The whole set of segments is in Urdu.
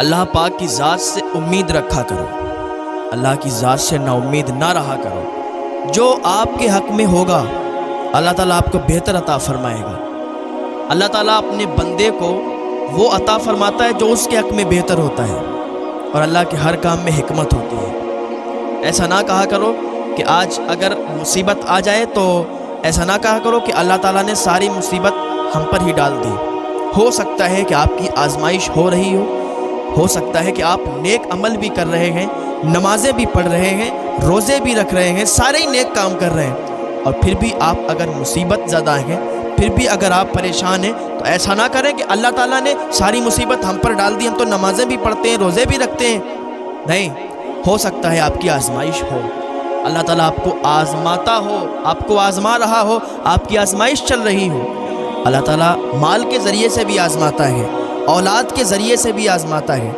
اللہ پاک کی ذات سے امید رکھا کرو، اللہ کی ذات سے نا امید نہ رہا کرو۔ جو آپ کے حق میں ہوگا اللہ تعالیٰ آپ کو بہتر عطا فرمائے گا۔ اللہ تعالیٰ اپنے بندے کو وہ عطا فرماتا ہے جو اس کے حق میں بہتر ہوتا ہے، اور اللہ کے ہر کام میں حکمت ہوتی ہے۔ ایسا نہ کہا کرو کہ آج اگر مصیبت آ جائے تو ایسا نہ کہا کرو کہ اللہ تعالیٰ نے ساری مصیبت ہم پر ہی ڈال دی۔ ہو سکتا ہے کہ آپ کی آزمائش ہو رہی ہو سکتا ہے کہ آپ نیک عمل بھی کر رہے ہیں، نمازیں بھی پڑھ رہے ہیں، روزے بھی رکھ رہے ہیں، سارے ہی نیک کام کر رہے ہیں، اور پھر بھی آپ اگر مصیبت زدہ ہیں، پھر بھی اگر آپ پریشان ہیں، تو ایسا نہ کریں کہ اللہ تعالیٰ نے ساری مصیبت ہم پر ڈال دی، ہم تو نمازیں بھی پڑھتے ہیں، روزے بھی رکھتے ہیں۔ نہیں، ہو سکتا ہے آپ کی آزمائش ہو، اللہ تعالیٰ آپ کو آزماتا ہو، آپ کو آزما رہا ہو، آپ کی آزمائش چل رہی ہو۔ اللہ تعالیٰ مال کے ذریعے سے بھی آزماتا ہے، اولاد کے ذریعے سے بھی آزماتا ہے۔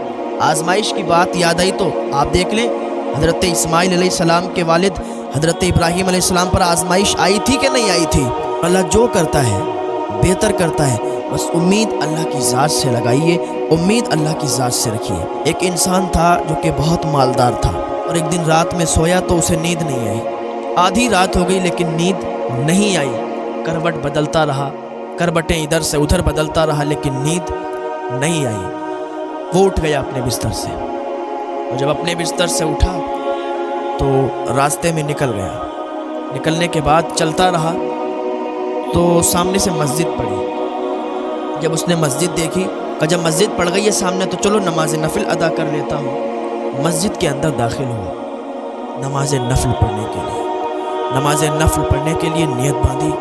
آزمائش کی بات یاد آئی تو آپ دیکھ لیں، حضرت اسماعیل علیہ السلام کے والد حضرت ابراہیم علیہ السلام پر آزمائش آئی تھی کہ نہیں آئی تھی؟ اللہ جو کرتا ہے بہتر کرتا ہے، بس امید اللہ کی ذات سے لگائیے، امید اللہ کی ذات سے رکھیے۔ ایک انسان تھا جو کہ بہت مالدار تھا، اور ایک دن رات میں سویا تو اسے نیند نہیں آئی۔ آدھی رات ہو گئی لیکن نیند نہیں آئی، کروٹ بدلتا رہا، کروٹیں ادھر سے ادھر بدلتا رہا، لیکن نیند نہیں آئی۔ وہ اٹھ گیا اپنے بستر سے، اور جب اپنے بستر سے اٹھا تو راستے میں نکل گیا۔ نکلنے کے بعد چلتا رہا تو سامنے سے مسجد پڑی۔ جب اس نے مسجد دیکھی، کہ جب مسجد پڑ گئی ہے سامنے تو چلو نماز نفل ادا کر لیتا ہوں۔ مسجد کے اندر داخل ہوا نماز نفل پڑھنے کے لیے۔ نماز نفل پڑھنے کے لیے نیت باندھی،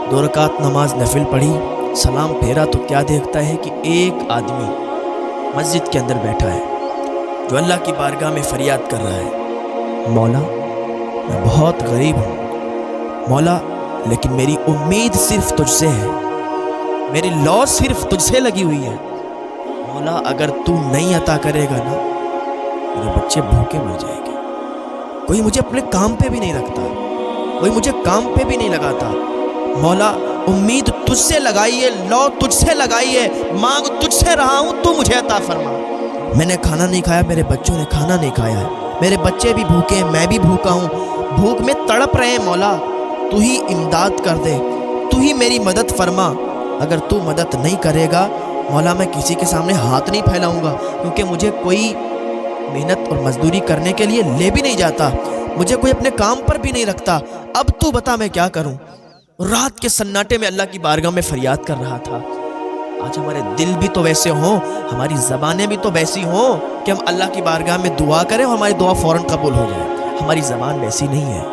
2 رکعت نماز نفل پڑھی، سلام پھیرا تو کیا دیکھتا ہے کہ ایک آدمی مسجد کے اندر بیٹھا ہے جو اللہ کی بارگاہ میں فریاد کر رہا ہے، مولا میں بہت غریب ہوں، مولا لیکن میری امید صرف تجھ سے ہے، میری لو صرف تجھ سے لگی ہوئی ہے، مولا اگر تو نہیں عطا کرے گا نا میرے بچے بھوکے مر جائیں گے۔ کوئی مجھے اپنے کام پہ بھی نہیں رکھتا، کوئی مجھے کام پہ بھی نہیں لگاتا، مولا امید تجھ سے لگائی ہے، لو تجھ سے لگائی ہے، مانگ تجھ سے رہا ہوں، تو مجھے عطا فرما۔ میں نے کھانا نہیں کھایا، میرے بچوں نے کھانا نہیں کھایا ہے، میرے بچے بھی بھوکے ہیں، میں بھی بھوکا ہوں، بھوک میں تڑپ رہے ہیں، مولا تو ہی امداد کر دے، تو ہی میری مدد فرما۔ اگر تو مدد نہیں کرے گا مولا میں کسی کے سامنے ہاتھ نہیں پھیلاؤں گا، کیونکہ مجھے کوئی محنت اور مزدوری کرنے کے لیے لے بھی نہیں جاتا، مجھے کوئی اپنے کام پر بھی نہیں رکھتا، اب تو بتا میں کیا کروں۔ رات کے سناٹے میں اللہ کی بارگاہ میں فریاد کر رہا تھا۔ آج ہمارے دل بھی تو ویسے ہوں، ہماری زبانیں بھی تو ویسی ہوں کہ ہم اللہ کی بارگاہ میں دعا کریں اور ہماری دعا فوراً قبول ہو جائے۔ ہماری زبان ویسی نہیں ہے،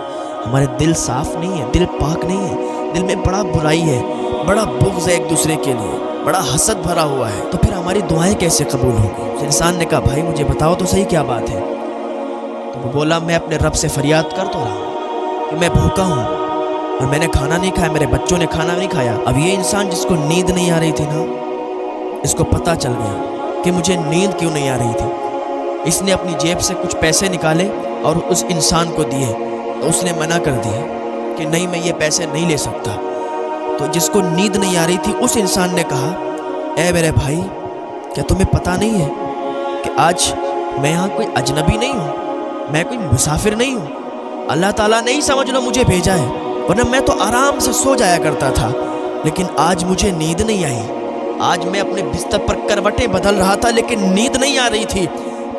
ہمارے دل صاف نہیں ہے، دل پاک نہیں ہے، دل میں بڑا برائی ہے، بڑا بغض ہے ایک دوسرے کے لیے، بڑا حسد بھرا ہوا ہے، تو پھر ہماری دعائیں کیسے قبول ہوں گی؟ انسان نے کہا بھائی مجھے بتاؤ تو صحیح کیا بات ہے؟ تو وہ بولا میں اپنے رب سے فریاد کر تو رہا ہوں کہ میں بھوکا ہوں اور میں نے کھانا نہیں کھایا، میرے بچوں نے کھانا نہیں کھایا۔ اب یہ انسان جس کو نیند نہیں آ رہی تھی نا، اس کو پتہ چل گیا کہ مجھے نیند کیوں نہیں آ رہی تھی۔ اس نے اپنی جیب سے کچھ پیسے نکالے اور اس انسان کو دیے، تو اس نے منع کر دیا کہ نہیں میں یہ پیسے نہیں لے سکتا۔ تو جس کو نیند نہیں آ رہی تھی اس انسان نے کہا اے میرے بھائی کیا تمہیں پتہ نہیں ہے کہ آج میں یہاں کوئی اجنبی نہیں ہوں، میں کوئی مسافر نہیں ہوں، اللہ تعالیٰ نے ہی سمجھ لو مجھے بھیجا ہے، ورنہ میں تو آرام سے سو جایا کرتا تھا، لیکن آج مجھے نیند نہیں آئی۔ آج میں اپنے بستر پر کروٹیں بدل رہا تھا لیکن نیند نہیں آ رہی تھی۔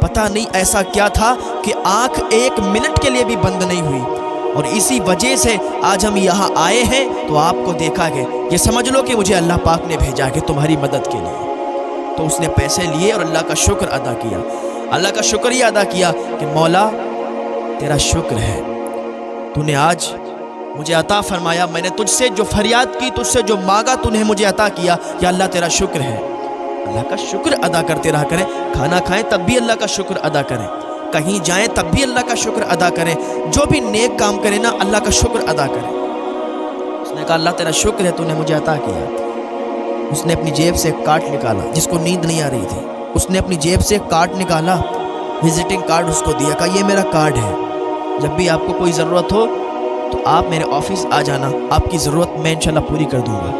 پتہ نہیں ایسا کیا تھا کہ آنکھ 1 منٹ کے لیے بھی بند نہیں ہوئی، اور اسی وجہ سے آج ہم یہاں آئے ہیں تو آپ کو دیکھا گیا، یہ سمجھ لو کہ مجھے اللہ پاک نے بھیجا کہ تمہاری مدد کے لیے۔ تو اس نے پیسے لیے اور اللہ کا شکر ادا کیا، اللہ کا شکریہ ادا کیا کہ مولا تیرا شکر ہے، تو نے آج مجھے عطا فرمایا، میں نے تجھ سے جو فریاد کی، تجھ سے جو مانگا تو نے مجھے عطا کیا، یا اللہ تیرا شکر ہے۔ اللہ کا شکر ادا کرتے رہا کریں، کھانا کھائیں تب بھی اللہ کا شکر ادا کریں، کہیں جائیں تب بھی اللہ کا شکر ادا کریں، جو بھی نیک کام کریں نا اللہ کا شکر ادا کریں۔ اس نے کہا اللہ تیرا شکر ہے تو نے مجھے عطا کیا۔ اس نے اپنی جیب سے ایک کارڈ نکالا، جس کو نیند نہیں آ رہی تھی، اس نے اپنی جیب سے ایک کارڈ نکالا، وزٹنگ کارڈ اس کو دیا، کہا یہ میرا کارڈ ہے، جب بھی آپ کو کوئی ضرورت ہو تو آپ میرے آفس آ جانا، آپ کی ضرورت میں انشاءاللہ پوری کر دوں گا۔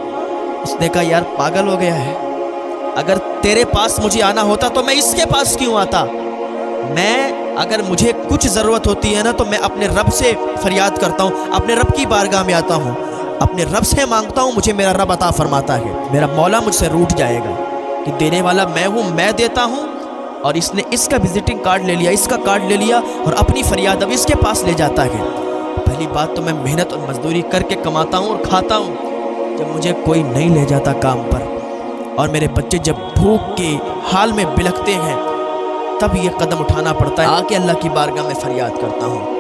اس نے کہا یار پاگل ہو گیا ہے، اگر تیرے پاس مجھے آنا ہوتا تو میں اس کے پاس کیوں آتا؟ میں اگر مجھے کچھ ضرورت ہوتی ہے نا تو میں اپنے رب سے فریاد کرتا ہوں، اپنے رب کی بارگاہ میں آتا ہوں، اپنے رب سے مانگتا ہوں، مجھے میرا رب عطا فرماتا ہے۔ میرا مولا مجھ سے روٹھ جائے گا کہ دینے والا میں ہوں، میں دیتا ہوں، اور اس نے اس کا وزٹنگ کارڈ لے لیا، اس کا کارڈ لے لیا اور اپنی فریاد اب اس کے پاس لے جاتا ہے۔ پہلی بات تو میں محنت اور مزدوری کر کے کماتا ہوں اور کھاتا ہوں، جب مجھے کوئی نہیں لے جاتا کام پر، اور میرے بچے جب بھوک کے حال میں بلکتے ہیں تب یہ قدم اٹھانا پڑتا ہے، آ کے اللہ کی بارگاہ میں فریاد کرتا ہوں،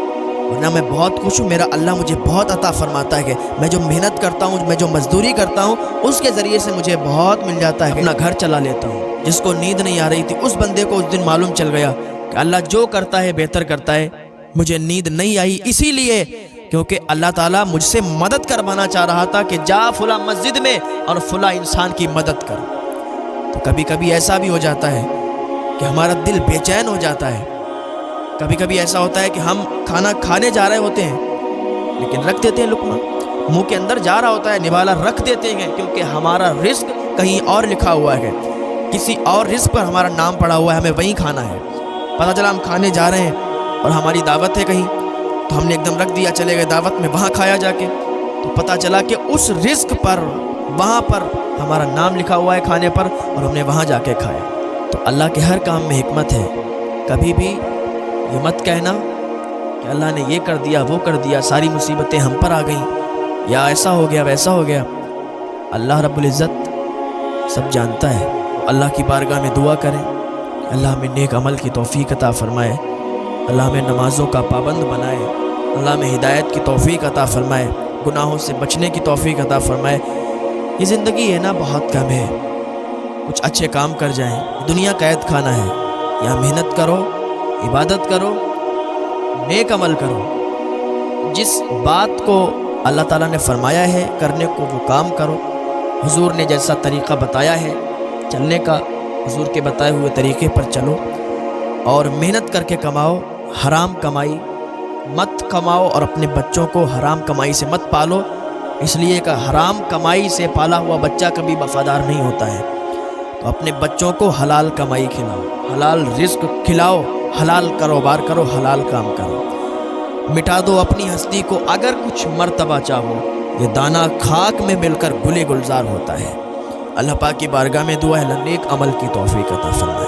ورنہ میں بہت خوش ہوں، میرا اللہ مجھے بہت عطا فرماتا ہے۔ میں جو محنت کرتا ہوں، میں جو مزدوری کرتا ہوں، اس کے ذریعے سے مجھے بہت مل جاتا ہے، اپنا گھر چلا لیتا ہوں۔ جس کو نیند نہیں آ رہی تھی اس بندے کو اس دن معلوم چل گیا کہ اللہ جو کرتا ہے بہتر کرتا ہے، مجھے نیند نہیں آئی اسی لیے کیونکہ اللہ تعالیٰ مجھ سے مدد کروانا چاہ رہا تھا کہ جا فلاں مسجد میں اور فلاں انسان کی مدد کر۔ تو کبھی کبھی ایسا بھی ہو جاتا ہے کہ ہمارا دل بے چین ہو جاتا ہے، کبھی کبھی ایسا ہوتا ہے کہ ہم کھانا کھانے جا رہے ہوتے ہیں لیکن رکھ دیتے ہیں لقمہ، منہ کے اندر جا رہا ہوتا ہے نوالا رکھ دیتے ہیں کیونکہ ہمارا رزق کہیں اور لکھا ہوا ہے، کسی اور رزق پر ہمارا نام پڑا ہوا ہے، ہمیں وہیں کھانا ہے۔ پتہ چلا ہم کھانے جا رہے ہیں اور ہماری دعوت ہے کہیں، تو ہم نے ایک دم رکھ دیا، چلے گئے دعوت میں، وہاں کھایا جا کے، تو پتہ چلا کہ اس رزق پر وہاں پر ہمارا نام لکھا ہوا ہے کھانے پر اور ہم نے وہاں جا کے کھایا۔ تو اللہ کے ہر کام میں حکمت ہے، کبھی بھی یہ مت کہنا کہ اللہ نے یہ کر دیا وہ کر دیا، ساری مصیبتیں ہم پر آ گئیں، یا ایسا ہو گیا ویسا ہو گیا۔ اللہ رب العزت سب جانتا ہے۔ اللہ کی بارگاہ میں دعا کریں، اللہ ہمیں نیک عمل کی توفیق عطا فرمائے، اللہ ہمیں نمازوں کا پابند بنائے، اللہ ہمیں ہدایت کی توفیق عطا فرمائے، گناہوں سے بچنے کی توفیق عطا فرمائے۔ یہ زندگی ہے نا بہت کم ہے، کچھ اچھے کام کر جائیں، دنیا قید خانہ ہے، یہاں محنت کرو، عبادت کرو، نیک عمل کرو، جس بات کو اللہ تعالیٰ نے فرمایا ہے کرنے کو وہ کام کرو، حضور نے جیسا طریقہ بتایا ہے چلنے کا، حضور کے بتائے ہوئے طریقے پر چلو، اور محنت کر کے کماؤ، حرام کمائی مت کماؤ، اور اپنے بچوں کو حرام کمائی سے مت پالو، اس لیے کہ حرام کمائی سے پالا ہوا بچہ کبھی وفادار نہیں ہوتا ہے۔ تو اپنے بچوں کو حلال کمائی کھلاؤ، حلال رزق کھلاؤ، حلال کاروبار کرو، حلال کام کرو، مٹا دو اپنی ہستی کو اگر کچھ مرتبہ چاہو، یہ دانہ خاک میں مل کر گلے گلزار ہوتا ہے۔ اللہ پاک کی بارگاہ میں دعا ہے اللہ نیک عمل کی توفیق عطا فرمائے۔